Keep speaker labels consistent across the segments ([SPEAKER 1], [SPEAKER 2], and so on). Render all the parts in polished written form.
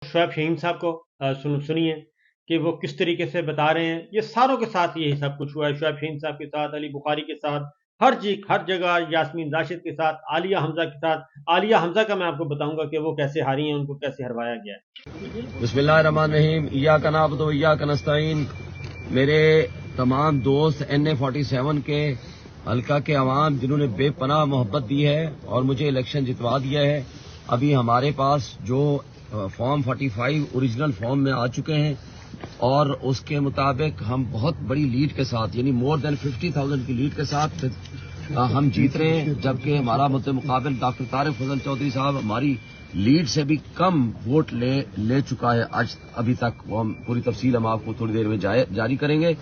[SPEAKER 1] शोएब शाहीन साहब को सुनिए कि वो किस तरीके से बता रहे हैं। ये सारों के साथ यही सब कुछ हुआ है, शोएब शाहीन साहब के साथ, अली बुखारी के साथ, हर जगह, यास्मीन राशिद के साथ, आलिया हमजा के साथ। आलिया हमजा का मैं आपको बताऊंगा कि वो कैसे हारी हैं, उनको कैसे हरवाया गया है।
[SPEAKER 2] बिस्मिल्लाहिर्रहमानिर्रहीम, इय्याका नअबुदु व इय्याका नस्तईन। मेरे तमाम दोस्त NA47 के हल्का के अवाम जिन्होंने बेपनाह मोहब्बत दी है और मुझे इलेक्शन जितवा दिया है, अभी हमारे पास जो फॉर्म 45 ओरिजिनल फॉर्म में आ चुके हैं और उसके मुताबिक हम बहुत बड़ी लीड के साथ, यानी मोर देन 50,000 की लीड के साथ हम जीत रहे हैं, जबकि हमारा मुकाबिल डॉक्टर तारिक फजल चौधरी साहब हमारी लीड से भी कम वोट ले चुका है आज अभी तक। हम पूरी तफसील हम आपको थोड़ी देर में जारी करेंगे।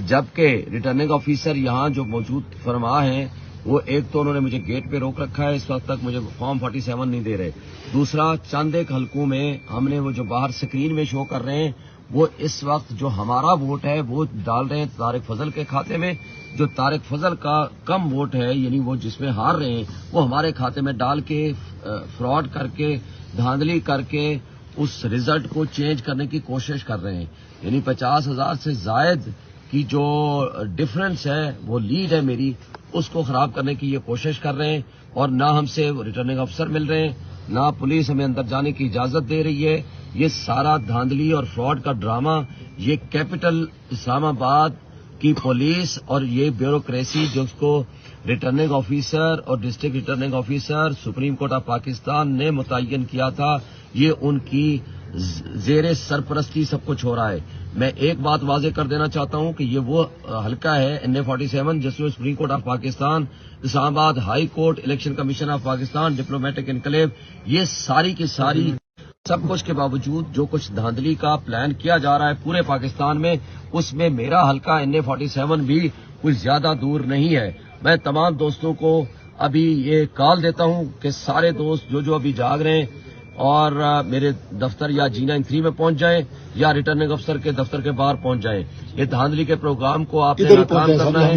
[SPEAKER 2] जबकि रिटर्निंग ऑफिसर यहाँ जो मौजूद फरमा हैं, वो एक तो उन्होंने मुझे गेट पे रोक रखा है, इस वक्त तक मुझे फॉर्म 47 नहीं दे रहे। दूसरा, चंद एक हलकों में हमने वो जो बाहर स्क्रीन में शो कर रहे हैं, वो इस वक्त जो हमारा वोट है वो डाल रहे हैं तारिक फजल के खाते में। जो तारिक फजल का कम वोट है, यानी वो जिसमें हार रहे हैं, वो हमारे खाते में डाल के फ्रॉड करके, धांधली करके उस रिजल्ट को चेंज करने की कोशिश कर रहे हैं। यानी 50,000 से जायद की जो डिफरेंस है, वो लीड है मेरी, उसको खराब करने की ये कोशिश कर रहे हैं। और ना हमसे रिटर्निंग अफसर मिल रहे हैं, ना पुलिस हमें अंदर जाने की इजाजत दे रही है। ये सारा धांधली और फ्रॉड का ड्रामा, ये कैपिटल इस्लामाबाद की पुलिस और ये ब्यूरोक्रेसी जो उसको रिटर्निंग ऑफिसर और district returning officer supreme court of Pakistan ने मुतय्यन किया था, ये उनकी जेरे सरपरस्ती सब कुछ हो रहा है। मैं एक बात वाजे कर देना चाहता हूं कि ये वो हल्का है NA47 जिसमें supreme court of Pakistan, Islamabad high court, election commission of Pakistan, diplomatic enclave, ये सारी की सारी सब कुछ के बावजूद जो कुछ धांधली का प्लान किया जा रहा है पूरे पाकिस्तान में, उसमें मेरा हल्का NA47 भी कुछ ज्यादा दूर नहीं है। मैं तमाम दोस्तों को अभी ये कॉल देता हूं कि सारे दोस्त जो अभी जाग रहे हैं और मेरे दफ्तर या G93 में पहुंच जाएं या रिटर्निंग अफसर के दफ्तर के बाहर पहुंच जाएं। ये धांधली के प्रोग्राम को आपने नाकाम करना है,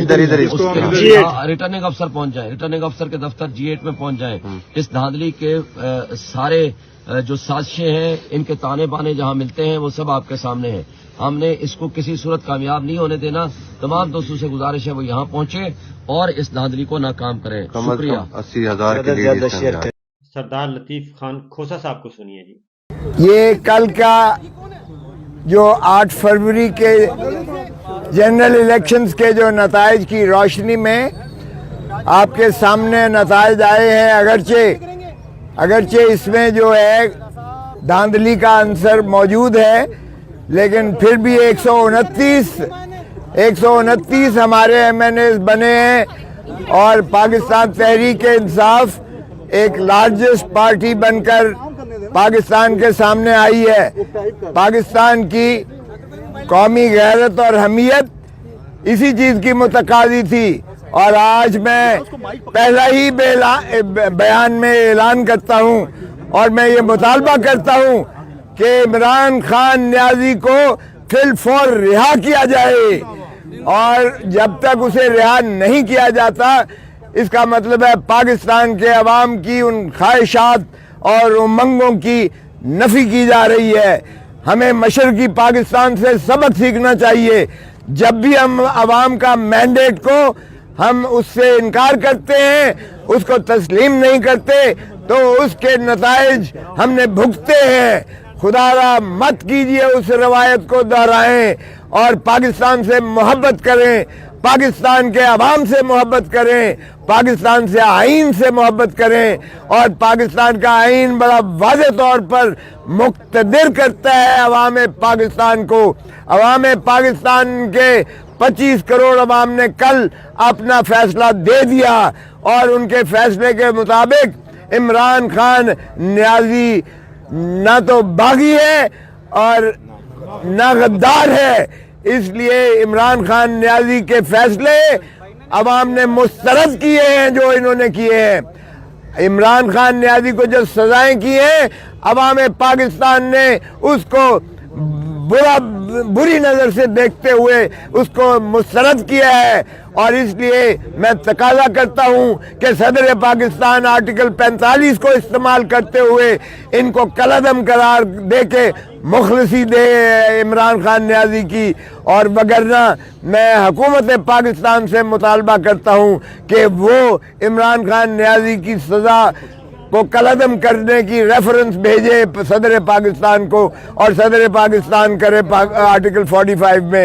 [SPEAKER 2] रिटर्निंग अफसर पहुंच जाएं, रिटर्निंग अफसर के दफ्तर G8 में पहुंच जाएं। इस धांधली के सारे जो साजिशें हैं, इनके ताने बाने जहां मिलते हैं, वो सब आपके सामने हैं। हमने इसको किसी सूरत कामयाब नहीं होने देना। तमाम दोस्तों से गुजारिश है वो यहाँ पहुंचे और इस धांधली को नाकाम करें। शुक्रिया।
[SPEAKER 3] 80,000 के लिए
[SPEAKER 1] सरदार लतीफ खान खोसा साहब को सुनिए जी।
[SPEAKER 4] ये कल का जो 8 फरवरी के जनरल इलेक्शंस के जो नताइज की रोशनी में आपके सामने नताइज आए हैं, अगरचे इसमें जो है धांधली का अंसर मौजूद है, लेकिन फिर भी 129 हमारे MNAs बने हैं और पाकिस्तान तहरीक-ए-इंसाफ एक लार्जेस्ट पार्टी बनकर पाकिस्तान के सामने आई है। पाकिस्तान की कौमी गैरत और हमीयत इसी चीज की मुतकादी थी और आज मैं पहला ही बयान में ऐलान करता हूं और मैं ये मुतालबा करता हूं कि इमरान खान न्याजी को फिलफौर रिहा किया जाए और जब तक उसे रिहा नहीं किया जाता, इसका मतलब है पाकिस्तान के अवाम की उन ख्वाहिशात और उमंगों की नफी की जा रही है। हमें मशरकी पाकिस्तान से सबक सीखना चाहिए। जब भी हम अवाम का मैंडेट को हम उससे इनकार करते हैं, उसको तस्लीम नहीं करते, तो उसके नताइज हमने भुगते हैं। खुदारा मत कीजिए उस रवायत को दोहराएं और पाकिस्तान से मोहब्बत करें, पाकिस्तान के अवाम से मोहब्बत करें, पाकिस्तान से आइन से मोहब्बत करें। और पाकिस्तान का आइन बड़ा वाज़ेह तौर पर मुक़्तदिर करता है अवाम पाकिस्तान को। अवाम पाकिस्तान के 25 करोड़ अवाम ने कल अपना फैसला दे दिया और उनके फैसले के मुताबिक इमरान खान न्याजी ना तो बागी है और ना गद्दार है। इसलिए इमरान खान न्याजी के फैसले अवाम ने मुस्तरद किए हैं जो इन्होंने किए हैं। इमरान खान न्याजी को जो सजाएं की हैं, अवाम पाकिस्तान ने उसको बुरा बुरी नज़र से देखते हुए उसको मुस्तरद किया है। और इसलिए मैं तकाजा करता हूँ कि सदर पाकिस्तान आर्टिकल 45 को इस्तेमाल करते हुए इनको कलअदम करार दे के मुखलसी दे इमरान खान न्याजी की, और वगरना मैं हुकूमत पाकिस्तान से मुतालबा करता हूँ कि वो इमरान खान न्याजी की सज़ा को कलअदम करने की रेफरेंस भेजे सदर पाकिस्तान को, और सदर पाकिस्तान करे आर्टिकल 45 में